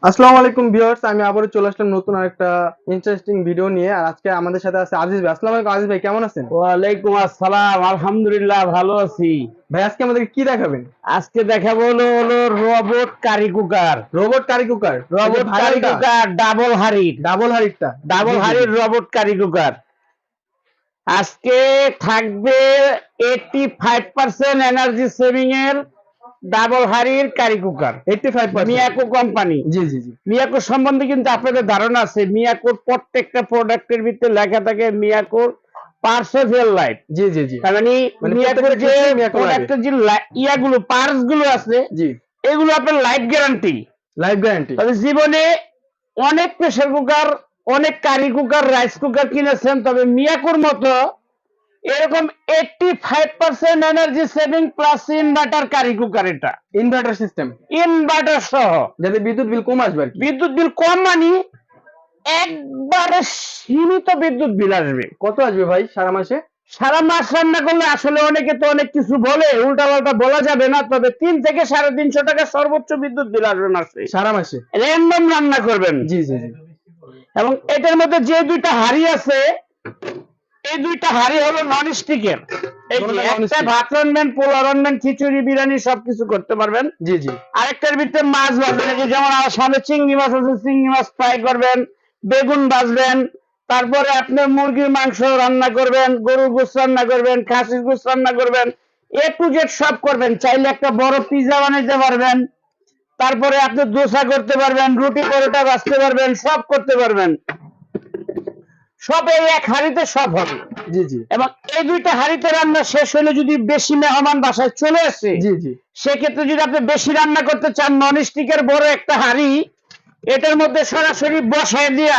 আসসালামু আলাইকুম ভিউয়ার্স, আমি আবারও চলে আসলাম নতুন আরেকটা ইন্টারেস্টিং ভিডিও নিয়ে। আর আজকে আমাদের সাথে আছে আজিজ ভাই। আসসালামু আলাইকুম আজিজ ভাই, কেমন আছেন? ওয়ালাইকুম আসসালাম, আলহামদুলিল্লাহ ভালো আছি। ভাই আজকে আমাদেরকে কি দেখাবেন? আজকে দেখাবো হলো robot curry cooker. Robot curry cooker, এই যে রোবট কারি ভাইরালটা কুকার ডাবল হাড়ির। ডাবল হাড়িটা। জি ডাবল জি জি। হাড়ির রোবট কারি কুকার আজকে থাকবে 85% এনার্জি সেভিং এর ডাবল হাড়ির কারি কুকার। 85%। মিয়াকো কোম্পানি। জি জি জি। মিয়াকো সম্বন্ধে কিন্তু আপনাদের ধারণা আছে। মিয়াকোর প্রত্যেকটা প্রোডাক্টের ভিতরে লেখা থাকে মিয়াকোর পার্সেল লাইট। জি জি জি। তার মানে মানে মিয়াকোর প্রত্যেকটা যে ক্ষেত্রে মিরাকল লাগে। প্রোডাক্টের যে ইয়াগুলো পার্টস গুলো আছে জি। এগুলো আপনার লাইফ গ্যারান্টি। Life guarantee. তবে জীবনে অনেক প্রেসার কুকার, অনেক কারি কুকার, রাইস কুকার কিনেছেন, তবে মিয়াকোর মতো এরকম 85% energy saving plus inverter curry cooker. এটা ইনভার্টার সিস্টেম, ইনভার্টার সহ। যাতে বিদ্যুৎ বিল কম আসবে আর কি। বিদ্যুৎ বিল কম মানে একবারে সীমিত বিদ্যুৎ বিল আসবে। কত আসবে ভাই সারা মাসে? সারা মাস রান্না করলে আসলে অনেকে তো অনেক কিছু বলে, উল্টা পাল্টা বলা যাবে না, তবে 300 থেকে 350 টাকা সর্বোচ্চ বিদ্যুৎ বিল আসবে মাসে। সারা মাসে? র্যান্ডম রান্না করবেন। জি জি জি। এবং এটার মধ্যে যে দুইটা হাড়ি আছে, এই দুইটা হাড়ি হলো নন স্টিকের। এই যে কোনটা নন একটা স্টিক? ভাত রান্নান, পোলা রান্নান, খিচুড়ি, বিরিয়ানি সবকিছু করতে পারবেন। জি জি। আরেকটার ভিতরে মাছ ভাজবেন, এই যে যেমন আমার সামনে চিংড়ি মাছ আছে, চিংড়ি মাছ ফ্রাই করবেন, বেগুন ভাজবেন, তারপরে আপনি মুরগির মাংস রান্না করবেন, গরুর গোশত রান্না করবেন, খাসির গোশত রান্না করবেন, এ টু জেড সব করবেন। চাইলে একটা বড় পিজা বানাইতে পারবেন, তারপরে আপনি দোসা করতে পারবেন, রুটি পরোটা ভাজতে পারবেন, সব করতে পারবেন। সব এই এক হাঁড়িতে সব হবে। জি জি এবং এই দুইটা হাঁড়িতে রান্না শেষ হলে যদি বেশি মেহমান বাসায় চলে আসে, জি জি। সেক্ষেত্রে যদি আপনি বেশি রান্না করতে চান, নন স্টিকের বড় একটা হাঁড়ি এটার মধ্যে সরাসরি বসায় দিয়া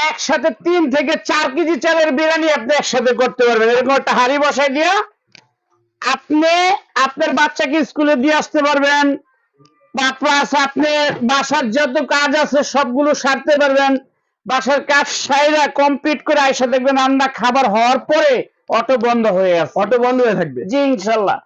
একসাথে 3 থেকে 4 কেজি চালের বিরিয়ানি আপনি একসাথে করতে পারবেন। এরকম একটা হাঁড়ি বসায় দিয়া আপনি আপনার বাচ্চাকে স্কুলে দিয়ে আসতে পারবেন, বা প্লাস আপনি বাসার যত কাজ আছে সবগুলো সারতে পারবেন। বাসার কাজ সাইরা কমপ্লিট করে আইসা দেখবেন রান্না খাবার হওয়ার পরে অটো বন্ধ হয়ে আছে। অটো বন্ধ হয়ে থাকবে। জি ইনশাল্লাহ।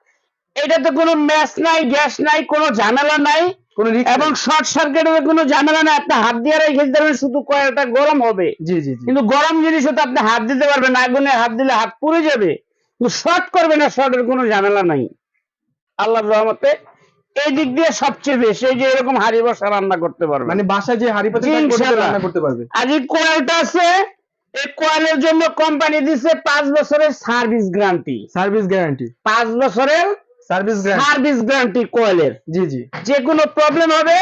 এটাতে কোনো ম্যাচ নাই, গ্যাস নাই, কোনো ঝামেলা নাই, কোনো রিস্ক এবং নেই। শর্ট সার্কিটের কোনো ঝামেলা নাই। আপনি হাত দিয়ে রেখে দেবেন, শুধু কয়েকটা গরম হবে। জি জি জি। কিন্তু গরম জিনিস তো আপনি হাত দিতে পারবেন, আগুনে হাত দিলে হাত পুড়ে যাবে, কিন্তু শর্ট করবে না, শর্টের কোনো ঝামেলা নাই আল্লাহর রহমতে। এই দিক দিয়ে সবচেয়ে বেশি এই যে এরকম হাড়ি বসা রান্না করতে পারবে, মানে বাসায় যে হাঁড়ি পাতিল থাকে ওটাতে রান্না করতে পারবে। আর এই কয়েলটা আছে, এই কয়েলের জন্য কোম্পানি দিচ্ছে 5 বছরের সার্ভিস গ্যারান্টি। Service guarantee. 5 বছরের সার্ভিস গ্যারান্টি। সার্ভিস গ্যারান্টি কয়েলের। জি জি। যে কোনো প্রবলেম হবে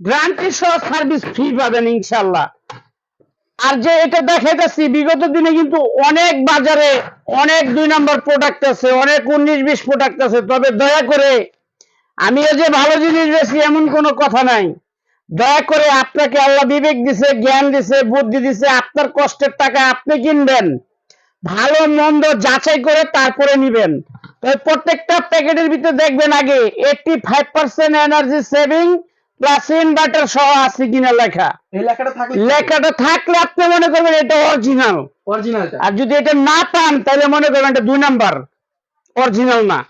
গ্যারান্টি সহ সার্ভিস ফ্রি পাবেন ইনশাল্লাহ। আর যে এটা দেখাইতেছি, বিগত দিনে কিন্তু অনেক বাজারে অনেক 2 নম্বর প্রোডাক্ট আছে, অনেক 19-20 প্রোডাক্ট আছে, তবে দয়া করে আমি এই যে ভালো জিনিস বেশি এমন কোনো কথা নাই। দয়া করে আপনাকে আল্লাহ বিবেক দিছে, জ্ঞান দিছে, বুদ্ধি দিছে, আপনার কষ্টের টাকা আপনি কিনবেন, ভালো মন্দ যাচাই করে তারপরে নিবেন। তবে প্রত্যেকটা প্যাকেটের ভিতরে দেখবেন আগে 85% এনার্জি সেভিং প্লাস ইনভার্টার সহ আছে কিনা লেখা। এই লেখাটা থাকলে লেখাটা থাকলে আপনি মনে করবেন এটা অরিজিনাল। অরিজিনালটা। আর যদি এটা না পান তাহলে মনে করবেন এটা 2 নাম্বার, অরিজিনাল না।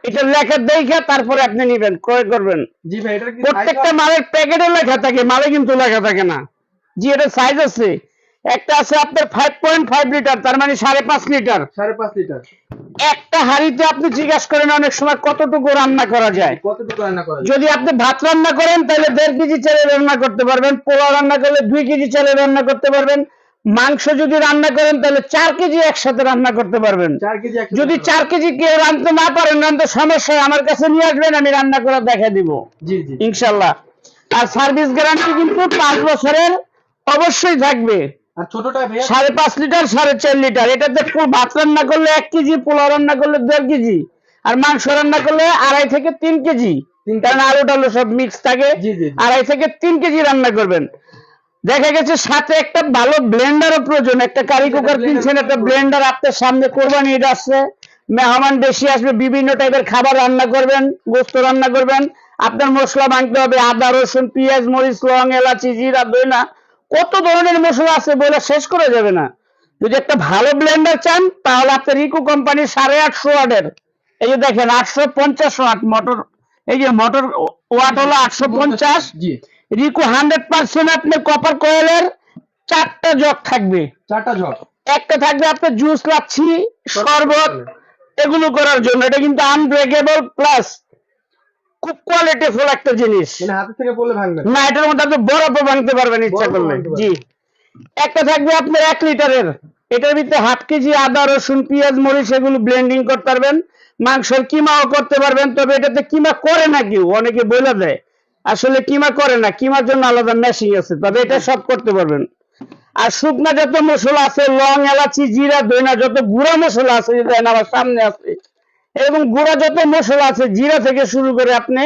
এটা লেখা দেখে তারপরে আপনি নিবেন, ক্রয় করবেন। জি ভাই, এটা কি সাইজ? প্রত্যেকটা মালের প্যাকেটে লেখা থাকে, মালে কিন্তু লেখা থাকে না। জি এটা সাইজ আছে, একটা আছে আপনার 5.5 লিটার, তার মানে 5.5 লিটার। 5.5 লিটার। একটা হাঁড়িতে আপনি জিজ্ঞাসা করেন অনেক সময় কতটুকু রান্না করা যায়। কতটুকু রান্না করা যায়? যদি আপনি ভাত রান্না করেন তাহলে 1.5 কেজি চালে রান্না করতে পারবেন, পোলাও রান্না করলে 2 কেজি চালে রান্না করতে পারবেন, মাংস যদি রান্না করেন তাহলে 4 কেজি একসাথে রান্না করতে পারবেন। 4 কেজি একসাথে যদি রান্না 4 কেজি কেউ রাঁধতে না পারেন, রাঁধতে সমস্যা হয়, আমার কাছে নিয়ে আসবেন, আমি রান্না করে দেখা দিব জি জি। ইনশাল্লাহ। আর সার্ভিস গ্যারান্টি কিন্তু 5 বছরের অবশ্যই থাকবে। আর ছোটটা ভাইয়া? 5.5 লিটার, 4.5 লিটার। এটাতে ভাত রান্না করলে 1 কেজি, পোলাও রান্না করলে 1.5 কেজি, আর মাংস রান্না করলে 2.5 থেকে 3 কেজি। কারণ আলু টালু সব মিক্স থাকে। জি জি জি। 2.5 থেকে 3 কেজি রান্না করবেন। দেখা গেছে সাথে একটা ভালো ব্লেন্ডারও প্রয়োজন। একটা কারি কুকার কিনছেন, একটা ব্লেন্ডার আপনার সামনে কোরবানি ঈদ আসছে, মেহমান বেশি আসবে, বিভিন্ন টাইপের খাবার রান্না করবেন, গোস্ত রান্না করবেন, আপনার মশলা ভাঙতে হবে, আদা রসুন পেঁয়াজ মরিচ লং এলাচি জিরা দইনা, কত ধরনের মশলা আছে বলে শেষ করে যাবে না। যদি একটা ভালো ব্লেন্ডার চান তাহলে আপনার রিকো কোম্পানির 850 ওয়াটের, এই যে দেখেন 850 ওয়াট মোটর, এই যে মোটর ওয়াট হলো 850। জি। রিকো 100% আপনার কপার কয়েলের 4টা জগ থাকবে। 4টা ঝক। একটা থাকবে আপনার জুস লাচ্ছি শরবত এগুলো করার জন্য। এটা কিন্তু আনব্রেকেবল প্লাস খুব কোয়ালিটিফুল একটা জিনিস। মানে হাতে থেকে পড়লে ভাঙবে না। না, এটার মধ্যে আপনি বরফও ভাঙতে পারবেন ইচ্ছা বরফও করলে। ভাঙতে পারবেন। জি। একটা থাকবে আপনার 1 লিটারের। এটার ভিতরে 1/2 কেজি আদা রসুন পেঁয়াজ মরিচ এগুলো ব্লেন্ডিং করতে পারবেন। মাংসের কিমাও করতে পারবেন। তবে এটাতে কিমা করে না কেউ, অনেকে বলে দেয় আসলে কিমা করে না, কিমার জন্য আলাদা মেশিন আছে, তবে এটা সব করতে পারবেন। আর শুকনা যত মশলা আছে লং এলাচি জিরা ধনিয়া যত গুঁড়া মশলা আছে যেটা আমার সামনে আছে, এবং গুঁড়া যত মশলা আছে জিরা থেকে শুরু করে আপনি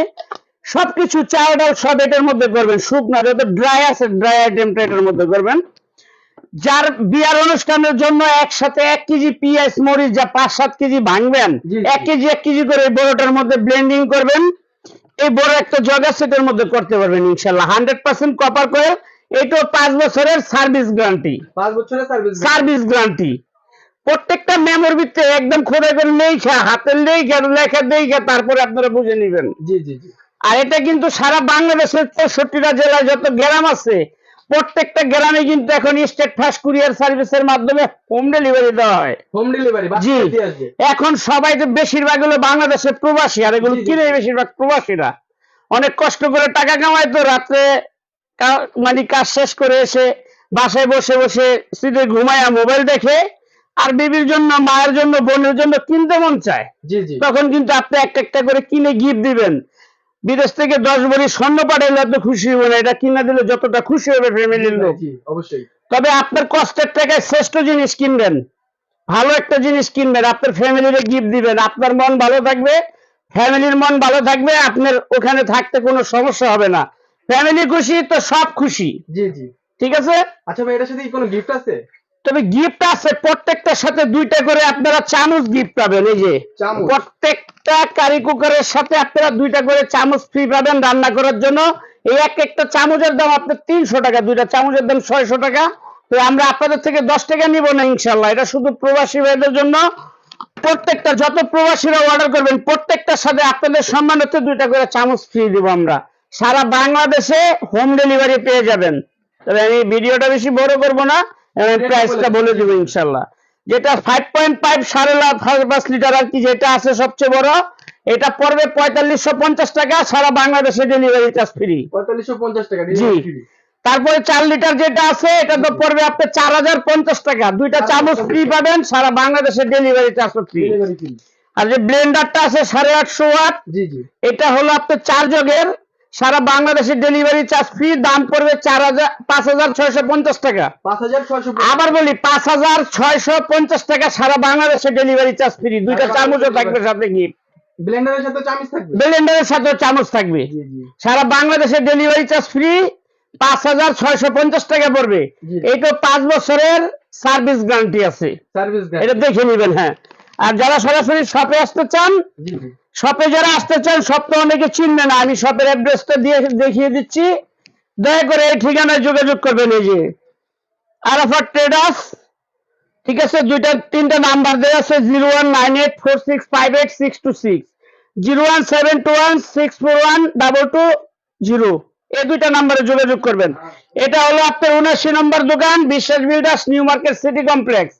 সবকিছু চাল ডাল সব এটার মধ্যে করবেন। শুকনা যত ড্রাই আছে ড্রাই আইটেমটা এটার মধ্যে করবেন। যার বিয়ার অনুষ্ঠানের জন্য একসাথে 1 কেজি পেঁয়াজ মরিচ যা 5-7 কেজি ভাঙবেন, জি, জি। 1 কেজি করে এই বড়টার মধ্যে ব্লেন্ডিং করবেন। এই বড় একটা জগ আছে এটার মধ্যে করতে পারবেন ইনশাল্লাহ। 100% কপার কয়েল। এটাও 5 বছরের সার্ভিস গ্যারান্টি। 5 বছরের সার্ভিস গ্যারান্টি। প্রত্যেকটা মেমোর ভিতরে একদম খোদাই করে লেখা, হাতের লেখা দেখে তারপরে আপনারা বুঝে নেবেন। জি জি জি। আর এটা কিন্তু সারা বাংলাদেশের 64টা জেলায় যত গ্রাম আছে প্রত্যেকটা গ্রামে কিন্তু এখন স্টেট ফাস্ট কুরিয়ার সার্ভিসের মাধ্যমে হোম ডেলিভারি দেওয়া হয়। হোম ডেলিভারি জি। বাসায় দিয়ে আসবে। এখন সবাই তো বেশিরভাগ হলো বাংলাদেশের প্রবাসী, আর এগুলো জি, জি, কিনে জি। বেশিরভাগ প্রবাসীরা অনেক কষ্ট করে টাকা কামায়, তো রাত্রে মানে কাজ শেষ করে এসে বাসায় বসে বসে সিটে ঘুমায়া মোবাইল দেখে আর বিবির জন্য মায়ের জন্য বোনের জন্য কিনতে মন চায়, জি জি। তখন কিন্তু আপনি একটা করে কিনে গিফট দিবেন। বিদেশ থেকে 10 ভরি স্বর্ণ পাঠাইলে এত খুশি হবে না, এটা কিনে দিলে যতটা খুশি হবে ফ্যামিলির লোক। জি অবশ্যই। তবে আপনার কষ্টের টাকায় শ্রেষ্ঠ জিনিস কিনবেন, ভালো একটা জিনিস কিনবেন, আপনার ফ্যামিলিরে গিফট দিবেন, আপনার মন ভালো থাকবে, ফ্যামিলির মন ভালো থাকবে, আপনার ওখানে থাকতে কোনো সমস্যা হবে না। ফ্যামিলি খুশি তো সব খুশি। জি জি। ঠিক আছে। আচ্ছা ভাই, এটার সাথে কি কোনো গিফট আছে? তবে গিফট আছে, প্রত্যেকটার সাথে 2টা করে আপনারা চামচ গিফট পাবেন। এই যে চামচ। প্রত্যেকটা কারি কুকারের সাথে আপনারা 2টা করে চামচ ফ্রি পাবেন রান্না করার জন্য। এই একটা চামচের দাম আপনার 300 টাকা, 2টা চামচের দাম 600 টাকা। তো আমরা আপনাদের থেকে 10 টাকা নিব না ইনশাল্লাহ, এটা শুধু প্রবাসী ভাইদের জন্য। প্রত্যেকটা যত প্রবাসীরা অর্ডার করবেন প্রত্যেকটার সাথে আপনাদের সম্মানার্থে 2টা করে চামচ ফ্রি দিব আমরা। সারা বাংলাদেশে হোম ডেলিভারি পেয়ে যাবেন। তবে আমি ভিডিওটা বেশি বড় করব না, আমি প্রাইসটা বলে দিব ইনশাল্লাহ। যেটা 5.5 5.5 লিটার আর কি যেটা আছে সবচেয়ে বড়, এটা পড়বে 4550 টাকা, সারা বাংলাদেশে ডেলিভারি চার্জ ফ্রি। 4550 টাকা জি। তারপরে 4 লিটার যেটা আছে এটা তো পড়বে আপনার 4050 টাকা, 2টা চামচ ফ্রি পাবেন, সারা বাংলাদেশে delivery charge free. Delivery free. আর যে ব্লেন্ডারটা আছে 850 ওয়াট, জি জি। এটা হলো আপনার 4 জগের, সারা বাংলাদেশে ডেলিভারি চার্জ ফ্রি, দাম পড়বে 5650 টাকা। 5650। আবার বলি 5650 টাকা, সারা বাংলাদেশে ডেলিভারি চার্জ ফ্রি, 2টা চামচও থাকবে সাথে গিফট। ব্লেন্ডারের সাথে চামচ থাকবে। ব্লেন্ডারের সাথে চামচ থাকবে। জি জি। সারা বাংলাদেশে ডেলিভারি চার্জ ফ্রি, 5650 টাকা পড়বে। জি। এইটা 5 বছরের সার্ভিস গ্যারান্টি আছে, সার্ভিস এটা দেখে নেবেন। হ্যাঁ। আর যারা সরাসরি শপে আসতে চান, জি জি। শপে যারা আসতে চান, শপ তো অনেকে চিনবে না, আমি শপের অ্যাড্রেসটা দিয়ে দেখিয়ে দিচ্ছি, দয়া করে এই ঠিকানায় যোগাযোগ করবেন। এই যে আরাফাত ট্রেডার্স, ঠিক আছে, 3টা নাম্বার দেওয়া আছে, 0198465862 01721641220, এই 2টা নাম্বারে যোগাযোগ করবেন। এটা হলো আপনার 79 নম্বর দোকান, বিশ্বাস builders, new market city complex.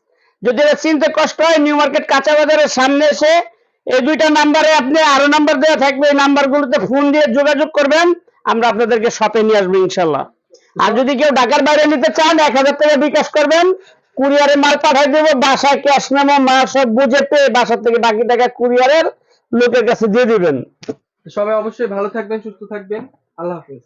যদি এটা চিনতে কষ্ট হয়, নিউ মার্কেট কাঁচা বাজারের সামনে এসে এই 2টা নাম্বারে আপনি আরো নাম্বার দেওয়া থাকবে, এই নাম্বারগুলোতে ফোন দিয়ে যোগাযোগ করবেন, আমরা আপনাদেরকে শপে নিয়ে আসবো ইনশাল্লাহ। আর যদি কেউ ঢাকার বাইরে নিতে চান 1000 টাকা বিকাশ করবেন, কুরিয়ারে মাল পাঠিয়ে দেবো, বাসায় ক্যাশ মেমো মা সব বুঝে পেয়ে বাসা থেকে বাকি টাকা কুরিয়ারের লোকের কাছে দিয়ে দিবেন। সবাই অবশ্যই ভালো থাকবেন, সুস্থ থাকবেন। আল্লাহ হাফেজ।